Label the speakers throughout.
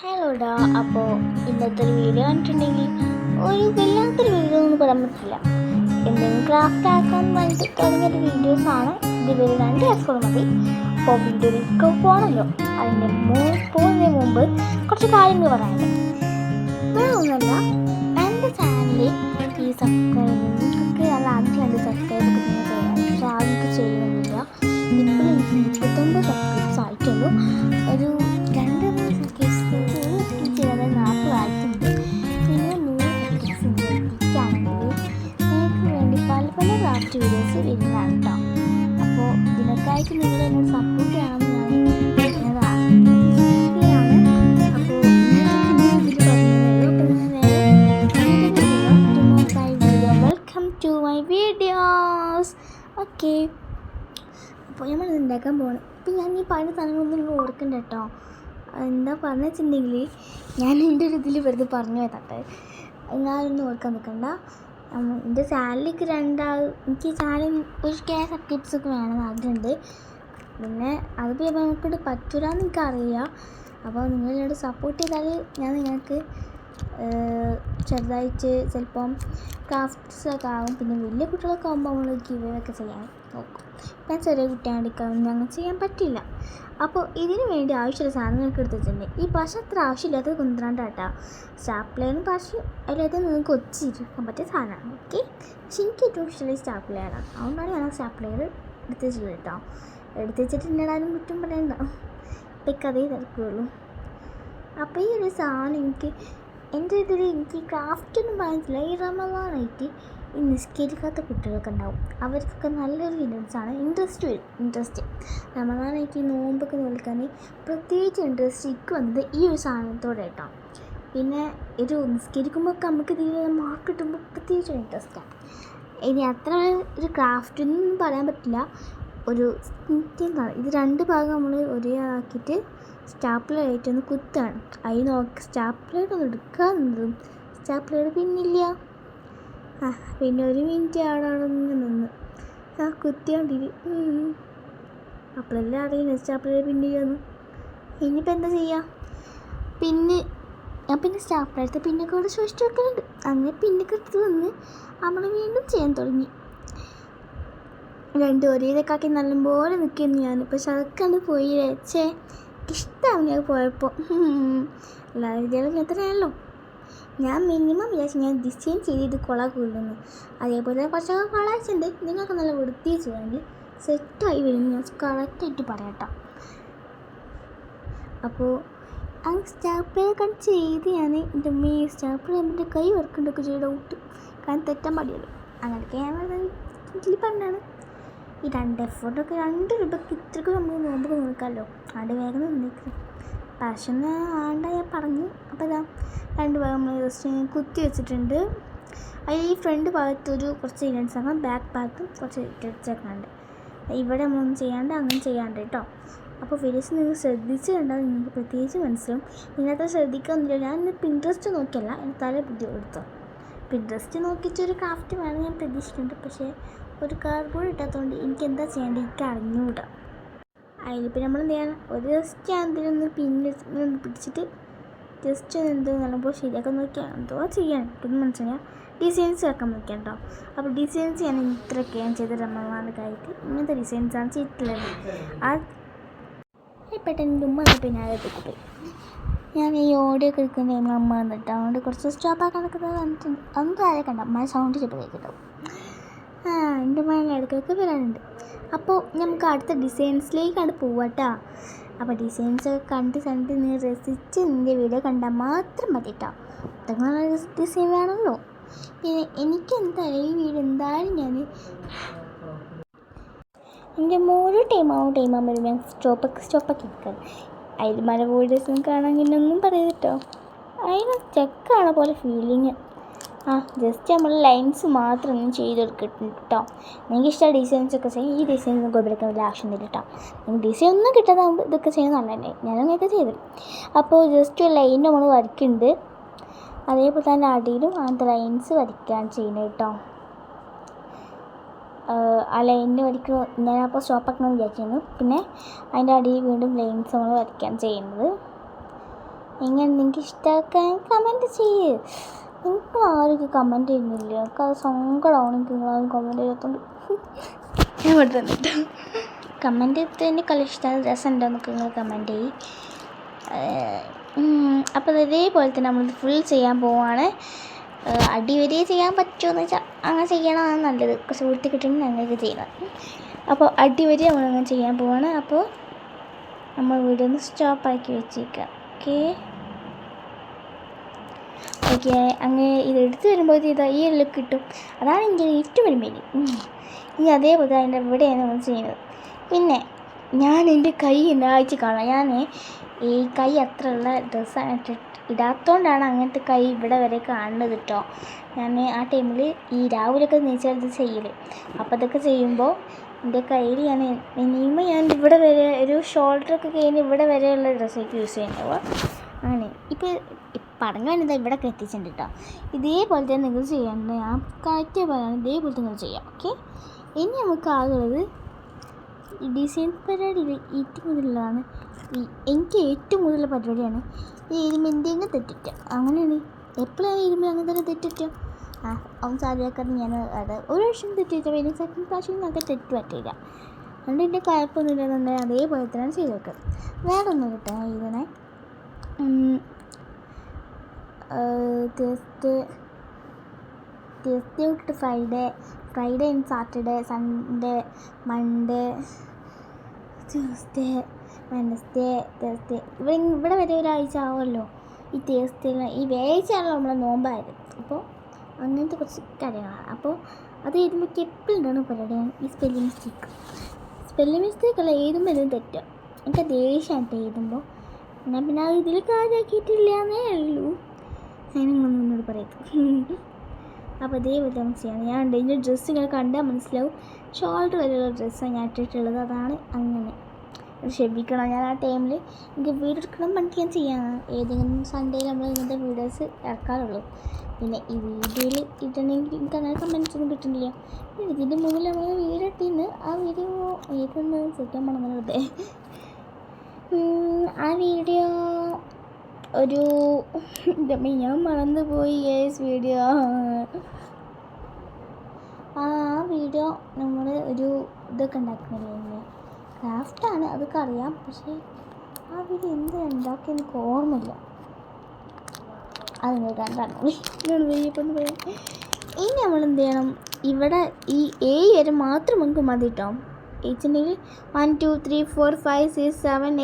Speaker 1: ഹലോടാ. അപ്പോൾ ഇന്നത്തെ ഒരു വീഡിയോ കണ്ടിട്ടുണ്ടെങ്കിൽ ഒരു വല്ലാത്തൊരു വീഡിയോ ഒന്നും പറയാൻ പറ്റില്ല. എന്തെങ്കിലും ക്രാഫ്റ്റ് ആക്കാൻ വേണ്ടി തുടങ്ങിയൊരു വീഡിയോസാണ്. ഇതുവരെ 2 എഫോട് മതി. അപ്പോൾ വീഡിയോയിലേക്ക് പോകണമല്ലോ. അതിൻ്റെ പോകുന്നതിന് മുമ്പ് കുറച്ച് കാര്യങ്ങൾ പറയാനുണ്ട്. വേറെ ഒന്നുമല്ല, എൻ്റെ ചാനലിൽ ഈ സബ്സ്ക്രൈബർക്ക് നല്ല ആദ്യം 2 സബ്സ്ക്രൈബ് കിട്ടുന്നത് പക്ഷേ ആദ്യത്തെ ചെയ്യുന്നില്ല. ഇപ്പോൾ എനിക്ക് 29 സബ്സ്ക്രൈബ്സ് ആയിട്ടുള്ളൂ. ഒരു 2 സബ്സ്ക്രൈബ്സ് ചെയ്താൽ 40 ആയിട്ടുണ്ട്. പിന്നെ 100 സബ്സ്ക്രൈബ്സ് എത്തിക്കുകയാണെങ്കിൽ നിങ്ങൾക്ക് വേണ്ടി പല പല ക്രാഫ്റ്റ് വീഡിയോസ് വരുന്നതാണ് കേട്ടോ. അപ്പോൾ ഇതിനൊക്കെയായിട്ട് നിങ്ങൾ എന്നോട് സപ്പോർട്ട് ചെയ്യണമെന്ന് ഞാൻ പറയുന്നതാണ്. അപ്പോൾ welcome to my videos. Okay, അപ്പോൾ നമ്മൾ ഉണ്ടാക്കാൻ പോകണം. ഇപ്പം ഞാൻ ഈ പഴയ സാധനങ്ങളൊന്നും നിങ്ങൾ ഓർക്കണ്ട കേട്ടോ. എന്താ പറഞ്ഞു വെച്ചിട്ടുണ്ടെങ്കിൽ ഞാൻ എൻ്റെ ഒരു ഇതിൽ വെറുതെ പറഞ്ഞു പോയതാട്ടെ. ഞാനൊന്നും ഓർക്കാൻ നിൽക്കണ്ട. എൻ്റെ ചാനലിലേക്ക് എനിക്ക് ചാനൽ ഒരു സബ്സ്ക്രൈബ്സൊക്കെ വേണമെന്ന് ആഗ്രഹമുണ്ട്. പിന്നെ അതിപ്പോൾ നമുക്കിട്ട് പറ്റൂലെന്ന് എനിക്കറിയാം. അപ്പോൾ നിങ്ങളോട് സപ്പോർട്ട് ചെയ്താൽ ഞാൻ നിങ്ങൾക്ക് ചെറുതായിട്ട് ചിലപ്പം ക്രാഫ്റ്റ്സൊക്കെ ആകും. പിന്നെ വലിയ കുട്ടികളൊക്കെ ആകുമ്പോൾ നമ്മൾ ഗിവ് ഒക്കെ ചെയ്യാൻ നോക്കും. ഞാൻ ചെറിയ കുട്ടിയാണ്ടിക്കാവുമ്പോൾ അങ്ങനെ ചെയ്യാൻ പറ്റില്ല. അപ്പോൾ ഇതിന് വേണ്ടി ആവശ്യമുള്ള സാധനങ്ങൾക്ക് എടുത്ത് വെച്ചിട്ടുണ്ട്. ഈ പശ അത്ര ആവശ്യമില്ലാത്തത് കുന്ത്രണ്ടാട്ടാ. സ്റ്റാപ്ലെയറും പശ അതിലത് നിങ്ങൾക്ക് ഒച്ചിരിക്കാൻ പറ്റിയ സാധനമാണ്. ഓക്കെ, പക്ഷെ എനിക്ക് ഏറ്റവും ഇഷ്ടമുള്ള സ്റ്റാപ്ലെയറാണ്. അതുകൊണ്ടാണ് ഞാൻ ആ സ്റ്റാപ്ലെയർ എടുത്ത് വെച്ചത് കേട്ടോ. എടുത്ത് വെച്ചിട്ട് ഇന്നിടാനും കുറ്റം പറയണ്ട, ഇപ്പം അതേ തിരക്കുള്ളൂ. അപ്പോൾ ഈ ഒരു സാധനം എൻ്റെ ഇതിൽ എനിക്ക് ക്രാഫ്റ്റൊന്നും പറയുന്നില്ല. ഈ റമദാനായിട്ട് ഈ നിസ്കരിക്കാത്ത കുട്ടികളൊക്കെ ഉണ്ടാവും. അവർക്കൊക്കെ നല്ലൊരു ഇൻട്രസ്റ്റാണ്. ഇൻട്രസ്റ്റ് റമദാനായിട്ട് ഈ നോമ്പൊക്കെ നോക്കാൻ പ്രത്യേകിച്ച് ഇൻട്രസ്റ്റ് എനിക്ക് വന്നത് ഈ ഒരു സാധനത്തോടെ കേട്ടോ. പിന്നെ ഒരു നിസ്കരിക്കുമ്പോൾ നമുക്ക് ഇതിൽ മാർക്ക് കിട്ടുമ്പോൾ പ്രത്യേകിച്ച് ഇൻട്രസ്റ്റാണ്. ഇനി അത്ര ഒരു ക്രാഫ്റ്റൊന്നും പറയാൻ പറ്റില്ല. ഒരു ഇത് 2 ഭാഗം നമ്മൾ ഒരേ ആക്കിയിട്ട് സ്റ്റാപ്ലറായിട്ടൊന്ന് കുത്താണ്. അതിന് നോക്കി സ്റ്റാപ്ലറായിട്ടൊന്ന് എടുക്കാറുണ്ട്. സ്റ്റാപ്ലർ പിന്നില്ല. പിന്നെ 1 മിനിറ്റ് അവിടെ നിന്ന് കുത്തിയോണ്ടിരി. അപ്പോഴെല്ലാം അറിയുന്നത് സ്റ്റാപ്ലർ പിന്നില്ലെന്ന്. ഇനിയിപ്പോൾ എന്താ ചെയ്യുക? ഞാൻ പിന്നെ സ്റ്റാപ്ലറത്തെ പിന്നൊക്കെ അവിടെ സൂക്ഷിച്ച് വെക്കുന്നുണ്ട്. അങ്ങനെ പിന്നൊക്കെ എടുത്ത് വന്ന് നമ്മൾ വീണ്ടും ചെയ്യാൻ തുടങ്ങി. 2 ഒരേതൊക്കെ ആക്കി നല്ലപോലെ നിൽക്കുന്നു ഞാൻ. പക്ഷെ അതൊക്കെ പോയി വെച്ചേ ഇഷ്ടമാണ് ഞാൻ പോയപ്പോൾ. എല്ലാ വിദ്യാലയം ഇങ്ങനത്തെയാണല്ലോ. ഞാൻ മിനിമം വിചാരിച്ചു ഞാൻ ഡിസൈൻ ചെയ്തിട്ട് കൊള്ളാക്കുള്ളൂ. അതേപോലെ കുറച്ചൊക്കെ കൊള്ളാച്ചുണ്ട്. നിങ്ങൾക്ക് നല്ല വൃത്തി ചെയ്യാമെങ്കിൽ സെറ്റായി വരും. ഞാൻ കറക്റ്റായിട്ട് പറയാം കേട്ടോ. അപ്പോൾ ആ സ്റ്റാപ്ലർ ചെയ്ത് ഞാൻ എൻ്റെ സ്റ്റാപ്ലർ എൻ്റെ കൈ വർക്കുണ്ടൊക്കെ ചെയ്ത് ഔട്ട്. കാരണം തെറ്റാൻ പാടിയല്ലോ. അങ്ങനെയൊക്കെ ഞാൻ ഇതിൽ പറഞ്ഞാണ്. ഈ 2 എഫോർട്ടൊക്കെ 2 രൂപയ്ക്ക് ഇത്രയ്ക്ക് നമ്മൾ നോമ്പൊക്കെ നോക്കാമല്ലോ. അവിടെ വേഗം നിന്നേക്കും. പക്ഷേ ആണ്ട ഞാൻ പറഞ്ഞു. അപ്പോൾ ഇതാ 2 ഭാഗം നമ്മൾ ജസ്റ്റ് കുത്തി വെച്ചിട്ടുണ്ട്. അതിൽ ഈ ഫ്രണ്ട് ഭാഗത്തൊരു കുറച്ച് ഇലൻസ് ആക്കാം, ബാക്ക് ഭാഗത്തും കുറച്ച് ഇലൻസൊക്കെ ഉണ്ട്. ഇവിടെ നമ്മളൊന്നും ചെയ്യാണ്ട് അങ്ങനെ ചെയ്യാണ്ട് കേട്ടോ. അപ്പോൾ വീഡിയോസ് നിങ്ങൾ ശ്രദ്ധിച്ച് കണ്ടാൽ നിങ്ങൾക്ക് പ്രത്യേകിച്ച് മനസ്സിലും. ഇതിനകത്ത് ശ്രദ്ധിക്കാമെന്നില്ല. ഞാൻ ഇന്ന് പിൻട്രസ്റ്റ് നോക്കിയല്ല, എനിക്ക് തല ബുദ്ധി കൊടുത്തു. പിൻട്രസ്റ്റ് നോക്കിയിട്ടൊരു ക്രാഫ്റ്റ് വേണം ഞാൻ പ്രതീക്ഷിച്ചിട്ടുണ്ട്. പക്ഷേ ഒരു കാർഡ്ബോർഡ് ഇട്ടാത്തതുകൊണ്ട് എനിക്ക് എന്താ ചെയ്യേണ്ടത് എനിക്ക് അറിഞ്ഞുകൂടാ. അതിലിപ്പോൾ നമ്മൾ എന്ത് ചെയ്യണം, ഒരു ജസ്റ്റ് എന്തിനൊന്ന് പിന്നൊന്ന് പിടിച്ചിട്ട് ജസ്റ്റ് എന്തോ നല്ലപ്പോൾ ശരിയാക്കാൻ നോക്കിയാൽ എന്തോ ചെയ്യാൻ ഇതൊന്നും മനസ്സിലായി. ഡിസൈൻസ് വെക്കാൻ നോക്കിയാൽ കേട്ടോ. അപ്പോൾ ഡിസൈൻസ് ഞാൻ ഇത്രയൊക്കെ ഞാൻ ചെയ്ത് റമദാനൊക്കെയായിട്ട് ഇങ്ങനത്തെ ഡിസൈൻസാണ് ചെയ്തിട്ടുള്ളത്. പെട്ടെന്ന് എൻ്റെ ഉമ്മ പിന്നാലെ പോയി. ഞാൻ ഈ ഓഡിയോ ഒക്കെ എടുക്കുന്ന ടൈമിൽ അമ്മ വന്നിട്ട് അതുകൊണ്ട് കുറച്ച് സ്റ്റോപ്പാക്കാൻ നിൽക്കുന്നത് അതൊന്നും താഴെ കണ്ട അമ്മ സൗണ്ട് ചിലപ്പോൾ കേൾക്കട്ടോ. എൻ്റെ മഴ ഇടയ്ക്കൊക്കെ വരാനുണ്ട്. അപ്പോൾ നമുക്ക് അടുത്ത ഡിസൈൻസിലേക്കാണ് പോവാട്ടോ. അപ്പോൾ ഡിസൈൻസൊക്കെ കണ്ട് നീ രസിച്ച് നിൻ്റെ വീഡിയോ കണ്ടാൽ മാത്രം മതി കേട്ടോ. അതൊക്കെ നല്ല ഡിസൈൻ വേണമല്ലോ. പിന്നെ എനിക്കെന്തായാലും ഈ വീഡിയോ എന്തായാലും ഞാൻ എൻ്റെ ഓരോ ടൈമാകുമ്പോൾ ഞാൻ സ്റ്റോപ്പൊക്കെ ഇരിക്കാം. അതിൽ മല വീഡിയോസും കാണാൻ ഒന്നും പറയും കേട്ടോ. അതിന് ചെക്കാണ് പോലെ ഫീലിങ്. ജസ്റ്റ് നമ്മൾ ലൈൻസ് മാത്രം ചെയ്തെടുക്കിട്ടുണ്ട് കേട്ടോ. എനിക്ക് ഇഷ്ടം ഡിസൈൻസൊക്കെ ചെയ്യും. ഈ ഡിസൈൻസ് കൊണ്ടുവരക്കാൻ വലിയ ആവശ്യമൊന്നുമില്ല കേട്ടോ. നിങ്ങൾക്ക് ഡിസൈൻ ഒന്നും കിട്ടാതാകുമ്പോൾ ഇതൊക്കെ ചെയ്യുന്നത് നല്ല തന്നെ. ഞാനങ്ങനെയൊക്കെ ചെയ്തത്. അപ്പോൾ ജസ്റ്റ് ലൈൻ നമ്മൾ വരയ്ക്കുന്നുണ്ട്. അതേപോലെ തന്നെ അടിയിലും അങ്ങനത്തെ ലൈൻസ് വരയ്ക്കാൻ ചെയ്യുന്നത് കേട്ടോ. ആ ലൈനിൽ വരയ്ക്കുക. ഞാനപ്പോൾ സ്റ്റോപ്പാക്കണം വിചാരിച്ചിരുന്നു. പിന്നെ അതിൻ്റെ അടിയിൽ വീണ്ടും ലൈൻസ് നമ്മൾ വരയ്ക്കാൻ ചെയ്യുന്നത്. എങ്ങനെ നിങ്ങൾക്ക് ഇഷ്ടമാക്കാൻ കമൻറ്റ് ചെയ്യ്. നിങ്ങൾ ആരൊക്കെ കമൻറ്റ് ചെയ്യുന്നില്ല, എനിക്ക് അത് സങ്കടമാണ്. നിങ്ങളാരും കമൻറ്റ് ചെയ്തോണ്ട് ഞാൻ ഇവിടെ തന്നിട്ട് കമൻറ്റ് ചെയ്തതിൻ്റെ കളി ഇഷ്ടമാണ് രസമുണ്ടോ എന്നൊക്കെ നിങ്ങൾ കമൻറ്റ് ചെയ്യും. അപ്പോൾ ഇതേപോലെ തന്നെ നമ്മൾ ഫുൾ ചെയ്യാൻ പോവുകയാണ്. അടിവരെ ചെയ്യാൻ പറ്റുമെന്ന് വെച്ചാൽ അങ്ങനെ ചെയ്യണമാണ് നല്ലത്. കുറച്ച് വൃത്തി കിട്ടുമെങ്കിൽ അങ്ങനെയൊക്കെ ചെയ്യണം. അപ്പോൾ അടിവരെ നമ്മളങ്ങനെ ചെയ്യാൻ പോവുകയാണ്. അപ്പോൾ നമ്മൾ വീഡിയോ ഒന്ന് സ്റ്റോപ്പാക്കി വെച്ചേക്കാം. ഓക്കെ അങ്ങനെ ഇതെടുത്ത് വരുമ്പോൾ ഇതാ ഈ ലുക്ക് കിട്ടും. അതാണ് എനിക്ക് ഏറ്റവും വലിയ മെയിൻ. ഇനി അതേപോലെ അതിൻ്റെ ഇവിടെയാണ് നമ്മൾ ചെയ്യുന്നത്. പിന്നെ ഞാൻ എൻ്റെ കൈ ഒരാഴ്ച കാണാം. ഞാൻ ഈ കൈ അത്ര ഉള്ള ഡ്രസ്സാണ് ഇടാത്തതുകൊണ്ടാണ് അങ്ങനത്തെ കൈ ഇവിടെ വരെ കാണുന്നത് കേട്ടോ. ഞാൻ ആ ടൈമിൽ ഈ രാവിലെയൊക്കെ നീച്ചത് ചെയ്യൽ. അപ്പോൾ അതൊക്കെ ചെയ്യുമ്പോൾ എൻ്റെ കയ്യിൽ ഞാൻ മിനിമം ഞാൻ ഇവിടെ വരെ ഒരു ഷോൾഡറൊക്കെ കഴിഞ്ഞ് ഇവിടെ വരെയുള്ള ഡ്രസ്സൊക്കെ യൂസ് ചെയ്യുന്നത്. അങ്ങനെ ഇപ്പോൾ പറഞ്ഞു വരുന്നത് ഇവിടെയൊക്കെ എത്തിച്ചിട്ടുണ്ട് കേട്ടോ. ഇതേപോലെ തന്നെ നിങ്ങൾ ചെയ്യേണ്ടത് ഞാൻ കറക്റ്റ് പറയാൻ ഇതേപോലെ നിങ്ങൾ ചെയ്യാം. ഓക്കെ, ഇനി നമുക്ക് ആകുന്നത് ഈ ഡിസൈൻ പരിപാടിയിൽ ഏറ്റവും കൂടുതലാണ്. എനിക്ക് ഏറ്റവും കൂടുതലുള്ള പരിപാടിയാണ് ഈ എരുമിൻ്റെ അങ്ങ് തെറ്റിക്കുക. അങ്ങനെയാണ് എപ്പോഴാണ് എരുമ അങ്ങനെ തന്നെ തെറ്റിക്കുക. അവൻ സാധ്യമാക്കാതെ ഞാൻ അത് ഒരു വർഷം തെറ്റിച്ചാൽ പിന്നെ സെക്കൻഡ് പ്രാവശ്യം നമുക്ക് തെറ്റ് പറ്റില്ല. അതുകൊണ്ട് എൻ്റെ കുഴപ്പമൊന്നുമില്ലെന്നുണ്ടെങ്കിൽ അതേപോലെ തന്നെ ചെയ്ത് വെക്കുക. വേറെ ഒന്നും കിട്ടാൻ ഇതിനെ Thursday തൊട്ട് Friday and Saturday, Sunday, Monday, Tuesday, Wednesday, Thursday ഇവിടെ വരെ ഒരാഴ്ച ആവുമല്ലോ. ഈ തേഴ്സ്ഡേയിൽ ഈ വ്യാഴ്ചയാണല്ലോ നമ്മളെ നോമ്പായത്. അപ്പോൾ അങ്ങനത്തെ കുറച്ച് കാര്യങ്ങളാണ്. അപ്പോൾ അത് എഴുതുമ്പോൾ എപ്പോഴുണ്ടാണ് പരിപാടിയാണ് ഈ സ്പെല്ലിംഗ് മിസ്റ്റേക്കല്ല എഴുതുമ്പോൾ എഴുതും തെറ്റുക. എനിക്ക് ദേഷ്യമായിട്ട് എഴുതുമ്പോൾ ഞാൻ പിന്നെ അത് ഇതിൽ കാര്യമാക്കിയിട്ടില്ല എന്നേ ഉള്ളൂ. അതിനൊന്നും എന്നോട് പറയരുത്. അപ്പോൾ ഇതേപോലെ നമുക്ക് ചെയ്യണം. ഞാൻ ഉണ്ട് ഇതിൻ്റെ ഡ്രസ്സ് ഇങ്ങനെ കണ്ടാൽ മനസ്സിലാവും. ഷോൾഡർ വരെയുള്ള ഡ്രസ്സാണ് ഞാൻ ഇട്ടിട്ടുള്ളത്. അതാണ് അങ്ങനെ. ക്ഷമിക്കണം, ഞാൻ ആ ടൈമിൽ എനിക്ക് വീഡിയോ എടുക്കണം പണിക്ക് ഞാൻ ചെയ്യാം. ഏതെങ്കിലും സൺഡേയിൽ നമ്മൾ ഇങ്ങനത്തെ വീഡിയോസ് ഇറക്കാറുള്ളൂ. പിന്നെ ഈ വീഡിയോയിൽ ഇടണമെങ്കിൽ എനിക്ക് അങ്ങനെ കമൻറ്റ്സ് ഒന്നും കിട്ടുന്നില്ല. ഇതിൻ്റെ മുകളിൽ നമ്മൾ വീഡിയോ ഇട്ടിന്ന് ആ വീഡിയോ ഏതൊന്ന് സെറ്റാൻ പണങ്ങനത്തെ ആ വീഡിയോ ഒരു ഞാൻ മറന്നു പോയി വീഡിയോ. ആ വീഡിയോ നമ്മൾ ഒരു ഇതൊക്കെ ഉണ്ടാക്കുന്നില്ലേ, ക്രാഫ്റ്റാണ്, അതൊക്കെ അറിയാം. പക്ഷേ ആ വീഡിയോ എന്ത് ഉണ്ടാക്കി എനിക്ക് ഓർമ്മയില്ല. അത് കണ്ടാണ് പറയാം. ഇനി നമ്മൾ എന്ത് ചെയ്യണം, ഇവിടെ ഈ എ വരെ മാത്രം നമുക്ക് മതി കേട്ടോ. എയ്റ്റുണ്ടെങ്കിൽ 1 2 3 4 5 6 7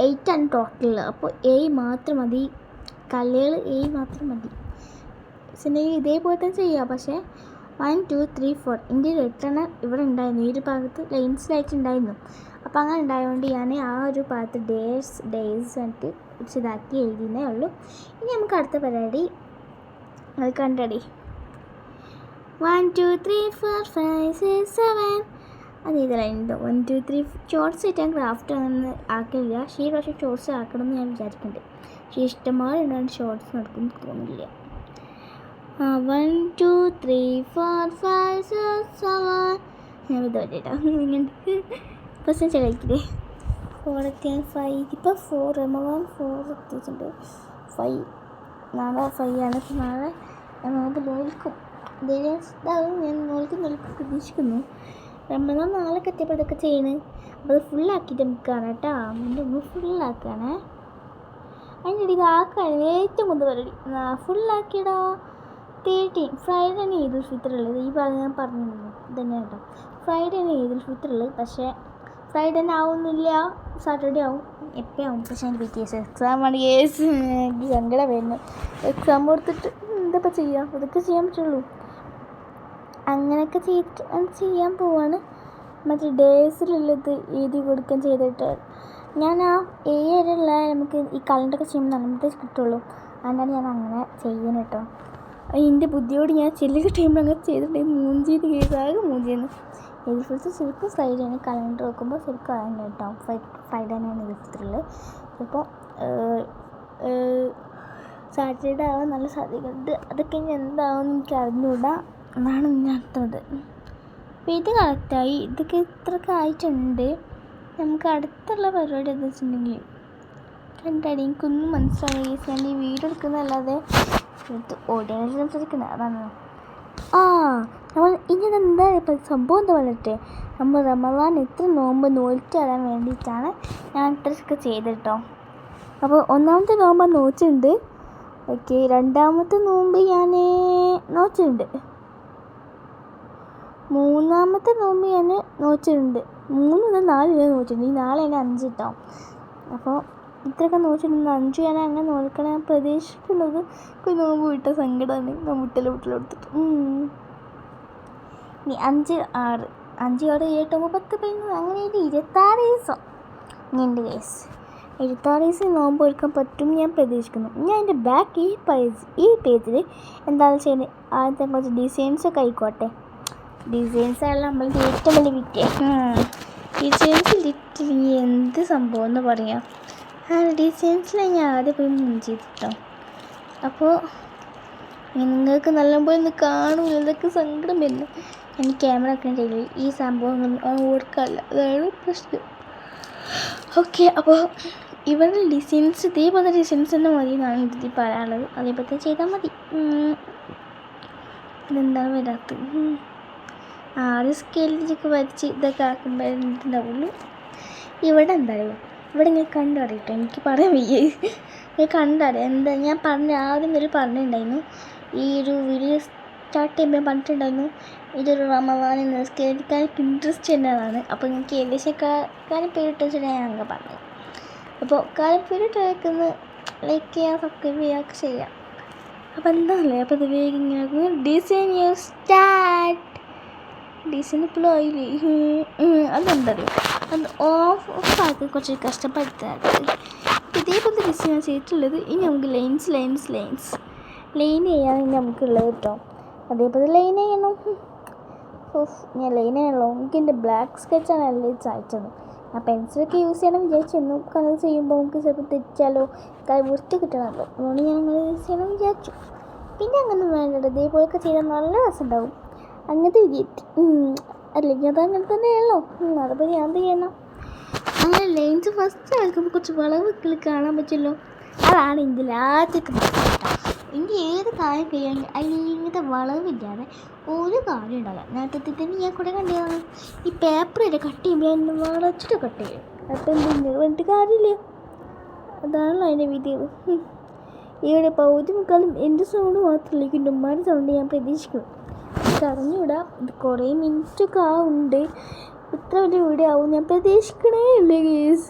Speaker 1: 8 ആണ് ടോട്ടൽ. അപ്പോൾ എ മാത്രം മതി, കല്ലുകൾ എ മാത്രം മതി. ഇതേപോലെ തന്നെ ചെയ്യുക. പക്ഷേ 1 2 3 4 എൻ്റെ റിട്ടേൺ ഇവിടെ ഉണ്ടായിരുന്നു. ഈ ഒരു ഭാഗത്ത് ലൈൻസിലായിട്ട് ഉണ്ടായിരുന്നു. അപ്പോൾ അങ്ങനെ ഉണ്ടായതുകൊണ്ട് ഞാൻ ആ ഒരു ഭാഗത്ത് ഡേയ്സ് വന്നിട്ട് ഇതാക്കി എഴുതിയേ ഉള്ളൂ. ഇനി നമുക്ക് അടുത്ത പരിപാടി അത് കണ്ടടി 1 2 3 4 5 6 7 അത് ഇതിലുണ്ടോ 1 2 3 ഷോർട്സ് ആയിട്ട് ക്രാഫ്റ്റ് ഒന്നും ആക്കില്ല. പക്ഷേ ഈ പ്രാവശ്യം ഷോർട്സ് ആക്കണമെന്ന് ഞാൻ വിചാരിക്കുന്നുണ്ട്. പക്ഷേ ഇഷ്ടംപോലെ ഉണ്ടാകും ഷോർട്സ് നടക്കുമെന്ന് തോന്നുന്നില്ല. 1 2 3 4 5 6 7 ഞാൻ ഇത് പറ്റിയിട്ടോ ഇങ്ങനത്തെ പ്രശ്നം ചിലക്കില്ലേ 4 എത്തിയാൽ 5 ഇപ്പോൾ 4 എത്തിയിട്ടുണ്ട്. 5 നാളെ 5 ആണ്. നാളെ നമുക്ക് നോൽക്കും. ഞാൻ നോൽക്കും പ്രതീക്ഷിക്കുന്നു. റമദാൻ നാളെ എത്തിയപ്പോൾ ഇതൊക്കെ ചെയ്യുന്നത്. അപ്പോൾ അത് ഫുള്ളാക്കിയിട്ട് നമുക്കാണ് കേട്ടോ. എൻ്റെ ഉമ്മ ഫുള്ളാക്കുകയാണേ. അതിൻ്റെ ഇടയിൽ ഇതാക്കാണ് ഏറ്റവും കൂടുതൽ പരിപാടി. ഫുള്ളാക്കിയിടാ 13 ഫ്രൈഡേ ആണ് ഈദുൽ ഫിത്തർ ഉള്ളത്. ഈ ഭാഗം ഞാൻ പറഞ്ഞിരുന്നു ഇതന്നെ കേട്ടോ. ഫ്രൈഡേ ആണ് ഈദുൽ ഫിത്തർ ഉള്ളത്. പക്ഷേ ഫ്രൈഡേ തന്നെ ആവുന്നില്ല, സാറ്റർഡേ ആവും, എപ്പോഴാവും. പക്ഷേ എൻ്റെ BTS എക്സാമാണ്. എനിക്ക് സങ്കടം വരുന്നു. എക്സാം കൊടുത്തിട്ട് എന്താ ചെയ്യാം, ഇതൊക്കെ ചെയ്യാൻ പറ്റുള്ളൂ. അങ്ങനെയൊക്കെ ചെയ്യാൻ പോവാണ്. മറ്റേ ഡേയ്സിലുള്ളത് എഴുതി കൊടുക്കാൻ ചെയ്തിട്ട് ഞാൻ ആ വരെയുള്ള നമുക്ക് ഈ കലണ്ടറൊക്കെ ചെയ്യുമ്പോൾ അങ്ങനത്തെ കിട്ടുള്ളൂ. അതുകൊണ്ടാണ് ഞാൻ അങ്ങനെ ചെയ്യുന്നത് കേട്ടോ. എൻ്റെ ബുദ്ധിയോട് ഞാൻ ചെല്ലുക ടൈമിൽ അങ്ങനെ ചെയ്തിട്ടുണ്ടെങ്കിൽ മൂഞ്ചിന്ന് കേസാകെ മൂഞ്ചിന്ന്. ഇതിൽഫിൽറ്റർ ശരിക്കും ഫ്രൈഡേയാണ്. കലണ്ടർ നോക്കുമ്പോൾ ശരിക്കും ആയിരുന്നു കേട്ടോ. ഫ്രൈഡേ തന്നെയാണ് ഇതിൽഫിൽറ്ററുള്ളത്. ഇപ്പോൾ സാറ്റർഡേ ആവാൻ നല്ല സാധ്യതയുണ്ട്. അതൊക്കെ ഇനി എന്താവുമെന്ന് എനിക്ക് അറിഞ്ഞുകൂടാ എന്നാണ് ഞാൻ അടുത്തത്. അപ്പോൾ ഇത് കറക്റ്റായി. ഇതൊക്കെ ഇത്രയൊക്കെ ആയിട്ടുണ്ട്. നമുക്ക് അടുത്തുള്ള പരിപാടി എന്താ വെച്ചിട്ടുണ്ടെങ്കിൽ എന്തായാലും എനിക്കൊന്നും മനസ്സിലായി. ഞാൻ ഈ വീഡിയോ എടുക്കുന്നതല്ലാതെ ഓഡിയൻസ് സംസാരിക്കുന്നത് അതാണ്. നമ്മൾ ഇനി എന്താ ഇപ്പം സംഭവം എന്താ പറഞ്ഞിട്ട് നമ്മൾ റമദാൻ എത്ര നോമ്പ് നോറ്റ് വരാൻ വേണ്ടിയിട്ടാണ് ഞാൻ ഇത്രയൊക്കെ ചെയ്തിട്ടോ. അപ്പോൾ ഒന്നാമത്തെ നോമ്പ് നോച്ചിട്ടുണ്ട്. ഓക്കെ, രണ്ടാമത്തെ നോമ്പ് ഞാൻ നോച്ചിട്ടുണ്ട്. മൂന്നാമത്തെ നോമ്പ് ഞാൻ നോച്ചിട്ടുണ്ട്. 3 മുതൽ 4 വരെ നോച്ചിട്ടുണ്ട്. ഈ നാളെ തന്നെ 5 കിട്ടോ. അപ്പോൾ ഇത്രയൊക്കെ നോച്ചിട്ടുണ്ട്. 5 ഞാൻ അങ്ങനെ നോക്കണം. ഞാൻ പ്രതീക്ഷിക്കുന്നത് നോമ്പ് വിട്ട സങ്കടമാണ്. മുട്ടലെടുത്തിട്ട് ഇനി 5, 6, 5, 6, 7, 9, 10, 11 അങ്ങനെ 26 ദിവസം എൻ്റെ കേസ് 26 ദിവസം നോമ്പ് എടുക്കാൻ പറ്റും ഞാൻ പ്രതീക്ഷിക്കുന്നു. ഞാൻ എൻ്റെ ബാക്ക് ഈ പേജിൽ എന്താണ് ചെയ്യുന്നത്, ആദ്യത്തെ കുറച്ച് ഡിസൈൻസൊക്കെ ആയിക്കോട്ടെ. ഡിസൈൻസാണ് നമ്മളുടെ ഏറ്റവും വലിയ വിറ്റ്. ഡിസൈൻസ് ലിറ്ററിങ് എന്ത് സംഭവം എന്ന് പറയാം. ഡിസൈൻസിലാണ് ഞാൻ ആദ്യം പോയി ചെയ്തിട്ടോ. അപ്പോൾ നിങ്ങൾക്ക് നല്ലപോലെ ഒന്ന് കാണൂല, ഇതൊക്കെ സങ്കടം വരുന്നു. ഞാൻ ക്യാമറ ഒക്കെ ഉണ്ടെങ്കിൽ ഈ സംഭവം ഓർക്കാറില്ല, അതാണ് പ്രശ്നം. ഓക്കെ, അപ്പോൾ ഇവരുടെ ഡിസൈൻസ് ഇതേപോലെ ഡിസൈൻസ് തന്നെ മതി എന്നാണ് ഇതിൽ പറയാനുള്ളത്. അതേപോലെ ചെയ്താൽ മതി. ഇതെന്താണ് വരാത്തത്? ആദ്യം സ്കെയിലൊക്കെ വരച്ച് ഇതൊക്കെ ആക്കുമ്പോഴുണ്ടാവുള്ളൂ. ഇവിടെ എന്തായാലും ഇവിടെ ഇങ്ങനെ കണ്ടറിയട്ടോ, എനിക്ക് പറയാൻ വയ്യ. ഞാൻ കണ്ടറിയാം എന്താ ഞാൻ ആദ്യം ഒരു പറഞ്ഞിട്ടുണ്ടായിരുന്നു. ഈ ഒരു വീഡിയോ സ്റ്റാർട്ട് ചെയ്യുമ്പോൾ പറഞ്ഞിട്ടുണ്ടായിരുന്നു ഇതൊരു റമദാൻ നിസ്കരിക്കാൻ ഇൻട്രസ്റ്റ് എന്നതാണ്. അപ്പോൾ എനിക്ക് ഏകദേശം കാര്യം പേരിട്ട് വെച്ചിട്ട് ഞാൻ അങ്ങനെ പറഞ്ഞത്. അപ്പോൾ കാര്യം പേരിട്ട് വയ്ക്കുന്നത് ലൈക്ക് ചെയ്യാം, സബ്സ്ക്രൈബ് ചെയ്യുക, ചെയ്യാം. അപ്പോൾ എന്താണല്ലേ, അപ്പോൾ ഇത് വേഗം ഇങ്ങനെ ഡിസൈൻ സ്റ്റാർട്ട്. ഡിസൈൻ ഇപ്പോഴും ആയില്ലേ, അതെന്തറിയോ, അത് ഓഫാക്കി കുറച്ച് കഷ്ടപ്പെടുത്താറ്. ഇതേപോലത്തെ ഡിസൈൻ ഞാൻ ചെയ്തിട്ടുള്ളത്. ഇനി നമുക്ക് ലൈൻ ചെയ്യാൻ നമുക്കുള്ളത് കേട്ടോ. അതേപോലെ ലൈൻ ചെയ്യണം. ഞാൻ ലൈൻ ചെയ്യണല്ലോ. എനിക്ക് എൻ്റെ ബ്ലാക്ക് സ്കെച്ചാണ് എല്ലാം അയച്ചത്. ഞാൻ പെൻസിലൊക്കെ യൂസ് ചെയ്യണം വിചാരിച്ചിരുന്നു. കളർ ചെയ്യുമ്പോൾ നമുക്ക് ചിലപ്പോൾ തെറ്റാലോ, വൃത്തി കിട്ടണമല്ലോ, അതുകൊണ്ട് ഞാൻ അങ്ങനെ യൂസ് ചെയ്യണം വിചാരിച്ചു. പിന്നെ അങ്ങനെ വേണ്ടത് ഇതേപോലെയൊക്കെ ചെയ്താൽ നല്ല രസമുണ്ടാവും. അങ്ങനത്തെ വിധി അല്ലെങ്കിൽ അത് അങ്ങനെ തന്നെയാണല്ലോ. അതുപോലെ ഞാൻ എന്ത് ചെയ്യണം, അങ്ങനെ ലൈൻസ് ഫസ്റ്റ് വരയ്ക്കുമ്പോൾ കുറച്ച് വളവുകൾ കാണാൻ പറ്റുമല്ലോ. അതാണ് ഇതിൽ ആദ്യമൊക്കെ എനിക്ക് ഏത് കാര്യം കഴിയുമെങ്കിൽ അതിൽ ഇങ്ങനത്തെ വളവില്ലാതെ ഒരു കാര്യം ഉണ്ടാവില്ല. നേരത്തെ തന്നെ ഞാൻ കൂടെ കണ്ടതാണ്. ഈ പേപ്പറിൽ കട്ട് ചെയ്യുമ്പോൾ എന്നെ വളച്ചിട്ട് കട്ട് ചെയ്യും. അപ്പം എന്തെങ്കിലും വേണ്ടിയിട്ട് കാര്യമില്ല. അതാണല്ലോ അതിൻ്റെ വിധികൾ. ഇവിടെ പൗതി മുക്കാലും എൻ്റെ സൗണ്ട് മാത്രമല്ല, എൻ്റെ ഉമ്മാരുടെ സൗണ്ട് ഞാൻ പ്രതീക്ഷിക്കുന്നു. അറിഞ്ഞുകൂടാ, ഇത് കുറേ മിനിറ്റൊക്കെ ആവുന്നുണ്ട്. ഇത്ര വലിയ വീഡിയോ ആവും ഞാൻ പ്രതീക്ഷിക്കണേ ഇല്ലേ ഗേസ്.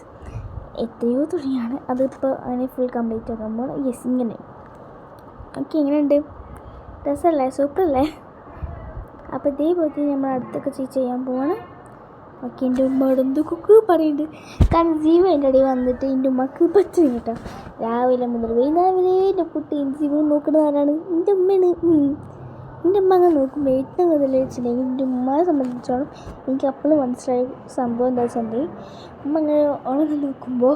Speaker 1: എത്രയോ തുണിയാണ് അതിപ്പോൾ അങ്ങനെ ഫുൾ കംപ്ലീറ്റ് ആക്കുമ്പോൾ. യെസ്, ഇങ്ങനെ ഓക്കെ. എങ്ങനെയുണ്ട്? രസമല്ലേ? സൂപ്പറല്ലേ? അപ്പോൾ ഇതേപോലെ നമ്മൾ അടുത്തൊക്കെ ചെയ്യാൻ പോവാണ്. ഓക്കെ, എൻ്റെ ഉമ്മയോട് എന്തൊക്കെ പറയുന്നുണ്ട്. കാരണം ജീവ എൻ്റെ ഇടയിൽ വന്നിട്ട് എൻ്റെ ഉമ്മക്ക് പറ്റും കേട്ടോ. രാവിലെ മുതൽ വൈകുന്നേരം വരെ എൻ്റെ കുട്ടി ജീവൻ നോക്കുന്നത് ആരാണ്? എൻ്റെ ഉമ്മയാണ്. എൻ്റെ ഉമ്മ അങ്ങനെ നോക്കുമ്പോൾ ഏറ്റവും കൂടുതൽ വെച്ചിട്ടുണ്ടെങ്കിൽ എൻ്റെ ഉമ്മയെ സംബന്ധിച്ചോളം എനിക്ക് അപ്പോഴും മനസ്സിലായ സംഭവം എന്താ വെച്ചിട്ടുണ്ടെങ്കിൽ, ഉമ്മ അങ്ങനെ ഓളെ നോക്കുമ്പോൾ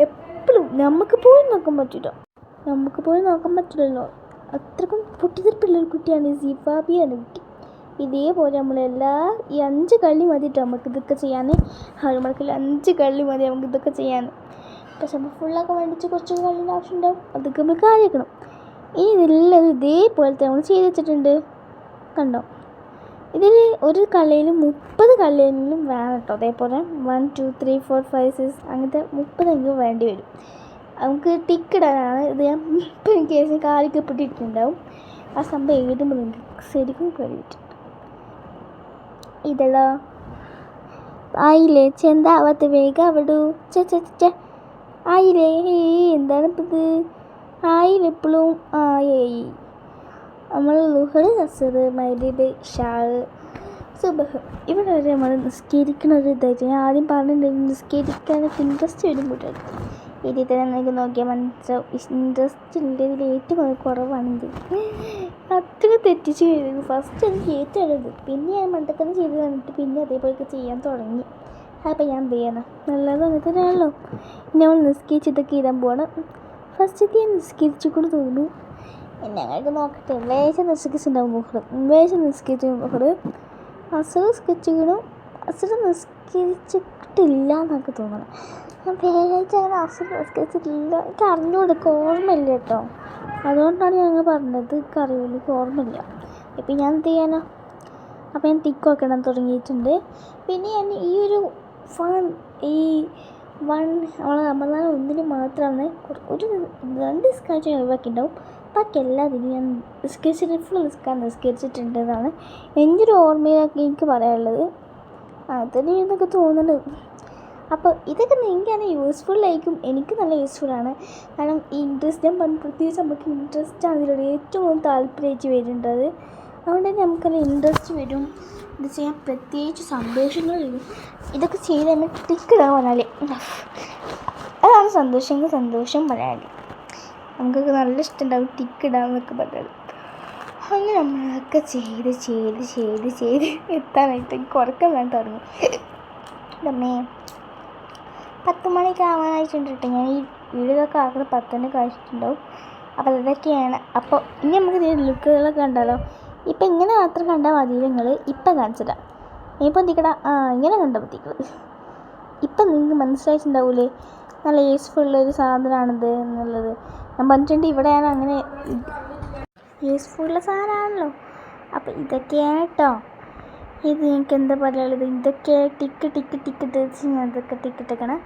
Speaker 1: എപ്പോഴും നമുക്ക് പോലും നോക്കാൻ പറ്റില്ലല്ലോ. അത്രക്കും പൊട്ടിത്തെറിപ്പുള്ളൊരു കുട്ടിയാണ് സിഫാബിയാണ് കുട്ടി. ഇതേപോലെ ഈ 5 കള്ളി മതിട്ടോ നമുക്ക് ഇതൊക്കെ ചെയ്യാൻ. നമ്മൾക്ക് 5 കള്ളി മതി നമുക്ക് ഇതൊക്കെ ചെയ്യാൻ. പക്ഷെ നമ്മൾ ഫുള്ളൊക്കെ വേണ്ടിച്ച് കുറച്ച് കള്ളിൻ്റെ ആവശ്യം ഉണ്ടാവും. അതൊക്കെ നമ്മൾ കാര്യക്കണം. ഇനി ഇതെല്ലാം ഇതേപോലത്തെ നമ്മൾ ചെയ്ത് വെച്ചിട്ടുണ്ട്. കണ്ടോ, ഇതിൽ ഒരു കള്ളിയിൽ 30 കള്ളിയെങ്കിലും വേണം കേട്ടോ. അതേപോലെ 1 2 3 4 5 6 അങ്ങനത്തെ 30 വേണ്ടി വരും. നമുക്ക് ടിക്കിടാനാണ് ഇത്. ഞാൻ ഇപ്പം കേസ് കാലിക്കപ്പെട്ടിട്ടുണ്ടാവും. ആ സംഭവം എഴുതുമ്പോൾ നിങ്ങൾക്ക് ശരിക്കും കഴിയിട്ടുണ്ട്. ഇതെടാ ആയില്ലേ, ചെന്താവാത്ത വേഗം അവിടെ ആയില്ലേ. എന്താണ് ഇപ്പം ഇത്? ആയില്ല എപ്പോഴും. നമ്മൾ ലുഹർ, അസർ, മഗ്രിബ്, ഇശാ, സുബ്ഹ് ഇവിടെ വരെ നമ്മൾ നിസ്കരിക്കുന്ന ഒരു ഇതായിട്ട് ഞാൻ ആദ്യം പറഞ്ഞിട്ടുണ്ടെങ്കിൽ നിസ്കരിക്കാനൊക്കെ ഇൻട്രസ്റ്റ് വരുമ്പോഴാണ്. ഇതിൽ തന്നെ നിങ്ങൾക്ക് നോക്കിയാൽ മനസ്സിലാവും ഇൻട്രസ്റ്റ് ഉണ്ട്. ഇതിൽ ഏറ്റവും കുറവാണെങ്കിൽ അത്ര തെറ്റിച്ച് കഴിഞ്ഞു. ഫസ്റ്റ് എനിക്ക് ഏറ്റവും ഉള്ളത്, പിന്നെ ഞാൻ മണ്ടത്തന്നെ ചെയ്ത് കണ്ടിട്ട് പിന്നെ അതേപോലെയൊക്കെ ചെയ്യാൻ തുടങ്ങി. അപ്പോൾ ഞാൻ എന്ത് ചെയ്യണം, നല്ലത് അങ്ങനെ തന്നെയാണല്ലോ. നമ്മൾ നിസ്കരിച്ച് ഇതൊക്കെ ഇടാൻ പോകണം. ഫസ്റ്റ് ഞാൻ നിസ്കരിച്ചു കൂടെ തോന്നുന്നു. ഞങ്ങൾക്ക് നോക്കട്ടെ. വേഷം നിസ്കരിച്ചിട്ടുണ്ടാവും മുഹർ, വേഷം നിസ്കരിച്ചു മുഹർ, അസർ നിസ്കരിച്ചിക്കണം. അസർ നിസ്കരിച്ചിട്ടില്ല എന്നൊക്കെ തോന്നണം. വ്യാഴാഴ്ച അങ്ങനെ അസുഖം നിസ്കരിച്ചിട്ടില്ല. എനിക്ക് അറിഞ്ഞുകൊടുക്കുക ഓർമ്മയില്ല കേട്ടോ. അതുകൊണ്ടാണ് ഞങ്ങൾ പറഞ്ഞത്. എനിക്ക് അറിയില്ല, എനിക്ക് ഓർമ്മയില്ല. ഇപ്പം ഞാൻ എന്ത് ചെയ്യാനാ? അപ്പോൾ ഞാൻ ടിക്ക് വെക്കണം തുടങ്ങിയിട്ടുണ്ട്. പിന്നെ ഞാൻ ഈ ഒരു ഈ നമ്മളെ റമദാൻ ഒന്നിന് മാത്രമാണ് ഒരു 2 നിസ്കാരം ഒഴിവാക്കിയിട്ടുണ്ടാവും. ബാക്കി എല്ലാത്തിനും ഞാൻ ഫുൾ നിസ്കരിച്ചിട്ടുണ്ട് എന്നാണ് എൻ്റെ ഒരു ഓർമ്മയിലൊക്കെ എനിക്ക് പറയാനുള്ളത്. അതിന് എന്നൊക്കെ തോന്നുന്നത്. അപ്പോൾ ഇതൊക്കെ നിങ്ങൾക്ക് യൂസ്ഫുള്ളായിരിക്കും. എനിക്ക് നല്ല യൂസ്ഫുള്ളാണ്. കാരണം ഈ ഇൻട്രസ്റ്റ് ഞാൻ പ്രത്യേകിച്ച് നമുക്ക് ഇൻട്രസ്റ്റാണ് ഇതിലൂടെ ഏറ്റവും കൂടുതൽ താല്പര്യമായിട്ട് വരുന്നത്. അതുകൊണ്ട് തന്നെ നമുക്കത് ഇൻട്രസ്റ്റ് വരും. ഇത് ചെയ്യാൻ പ്രത്യേകിച്ച് സന്തോഷങ്ങൾ വരും. ഇതൊക്കെ ചെയ്ത് നമ്മൾ ടിക്കിടാൻ പറഞ്ഞാൽ അതാണ് സന്തോഷം പറയാൻ. നമുക്കൊക്കെ നല്ല ഇഷ്ടമുണ്ടാവും ടിക്കിടാമെന്നൊക്കെ പറഞ്ഞാൽ. അങ്ങനെ നമ്മളൊക്കെ ചെയ്ത് എത്താനായിട്ട് എനിക്ക് ഉറക്കം വേണ്ടി തുടങ്ങി. അമ്മേ 10 മണിക്ക് ആവാനായിട്ടുണ്ട് കേട്ടോ. ഞാൻ ഈ വീഡിയോയൊക്കെ ആക്കുന്നത് 10 മണിക്ക് ആയിട്ടുണ്ടാവും. അപ്പോൾ അതൊക്കെയാണ്. അപ്പോൾ ഇനി നമുക്ക് ഇതിൻ്റെ ലുക്കുകളൊക്കെ കണ്ടാലോ. ഇപ്പം ഇങ്ങനെ മാത്രം കണ്ടാൽ മതി. നിങ്ങൾ ഇപ്പം കാണിച്ചിടാം. ഇപ്പം എന്തിക്കടാ ഇങ്ങനെ കണ്ടാൽ മതിക്കൾ. ഇപ്പം നിങ്ങൾക്ക് മനസ്സിലായിട്ടുണ്ടാവില്ലേ നല്ല യൂസ്ഫുള്ളൊരു സാധനമാണിത് എന്നുള്ളത്. ഞാൻ പറഞ്ഞിട്ടുണ്ട് ഇവിടെ ഞാൻ അങ്ങനെ യൂസ്ഫുള്ള സാധനമാണല്ലോ. അപ്പോൾ ഇതൊക്കെയാണ് കേട്ടോ. ഇത് നിങ്ങൾക്ക് എന്താ പറയുള്ളത്, ഇതൊക്കെ ടിക്ക് വെച്ച് ഞാൻ ഇതൊക്കെ ടിക്കിട്ടേക്കണം.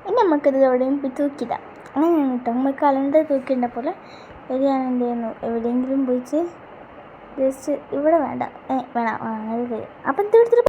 Speaker 1: ഇനി നമുക്കിത് എവിടെയും പോയി തൂക്കിയിടാം. അങ്ങനെയാണ് കേട്ടോ. നമ്മൾ കലണ്ടർ തൂക്കിയിട്ട പോലെ ഇത് ഞാൻ എന്ത് ചെയ്യുന്നു, എവിടെയെങ്കിലും പോയിച്ച് ജസ്റ്റ് ഇവിടെ വേണം അത് കഴിയും. അപ്പം എന്ത് എടുത്തിട്ട്